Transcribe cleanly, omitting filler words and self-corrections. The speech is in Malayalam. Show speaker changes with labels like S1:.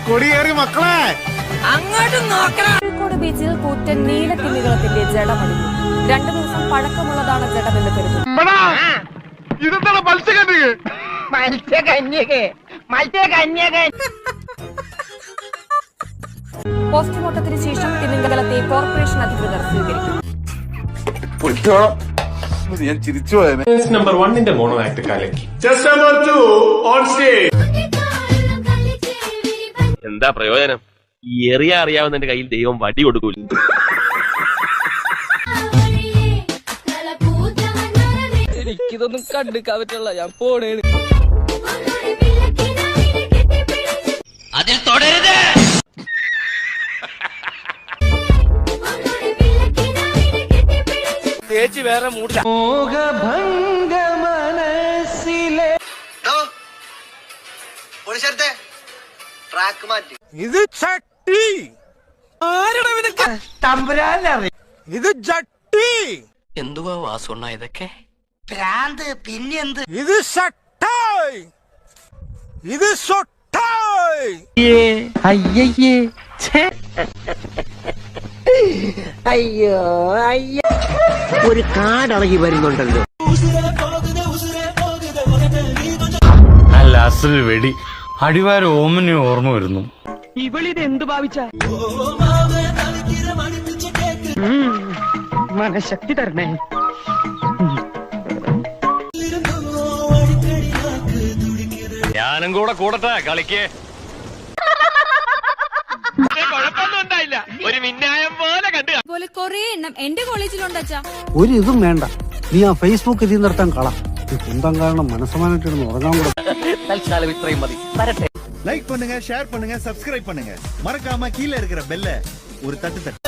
S1: കൊടിയേറി മക്കളെ
S2: അങ്ങോട്ട് നോക്കണം. കോഴിക്കോട് ബീച്ചിൽ കൂറ്റൻ നീലത്തിമികളത്തിന്റെ ജഡമടിഞ്ഞു. 2 ദിവസം പഴക്കമുള്ളതാണ് ജഡമെന്ന് കരുതുന്നു. പോസ്റ്റ്മോർട്ടത്തിന് ശേഷം തിമിംഗലത്തെ കോർപ്പറേഷൻ അധികൃതർ സ്വീകരിക്കും.
S1: ഞാൻ ചിരിച്ചു പോയത്.
S3: നമ്പർ 1 മോണോ ആക്ട് കലക്കി.
S4: എന്താ പ്രയോജനം? ഈ എറിയ അറിയാവുന്നതിന്റെ കയ്യിൽ ദൈവം വടി കൊടുക്കൂല.
S2: എനിക്കിതൊന്നും കണ്ടുക്കാൻ പറ്റുള്ള, ഞാൻ പോണേണ്.
S4: അതിൽ തുടരുത്. ചേച്ചി വേറെ മൂട്ട മോഹഭംഗ മനസ്സിലെ ട്രാക്ക് മാറ്റി.
S1: ഇത് ചട്ടി. ഇത് ചട്ടി.
S4: എന്തുവാ വാസുണ്ണ ഇതൊക്കെ?
S2: ഭ്രാന്ത് പിന്നെന്ത്?
S1: ഇത് സട്ടായി. ഇത് സൊട്ടായി.
S2: അയ്യയ്യേ, അയ്യോ അയ്യോ, ഒരു കാടിളകി വരുന്നുണ്ടല്ലോ.
S5: അല്ല അസൽ വെടി അടിവാര ഓമനെ ഓർമ്മ വരുന്നു.
S2: ഇവളിത് എന്ത് ഭാവിച്ച? മനഃശക്തി തരണേ.
S4: ഞാനും കൂടെ കൂടട്ടെ കളിക്ക്. കുഴപ്പമൊന്നും ഉണ്ടായില്ല, ഒരു മിന്നായം പോലെ കണ്ടു.
S6: പോലെ കൊറേ എണ്ണം എന്റെ കോളേജിലുണ്ടച്ചാ.
S7: ഒരു ഇതും വേണ്ട, നീ ആ ഫേസ്ബുക്ക് ഇതിൽ നിർത്താൻ കള. സ്വന്തം കാരണം മനസ്സമാനായിട്ടിരുന്ന് ഉറങ്ങാൻ കൂടെ.
S4: തൽക്കാലം ഇത്രയും മതി. വരട്ടെ.
S1: லைக் பண்ணுங்க, ஷேர் பண்ணுங்க, சப்ஸ்கிரைப் பண்ணுங்க. மறக்காம கீழே இருக்கிற பெல்ல ஒரு தட்டு தட்டு.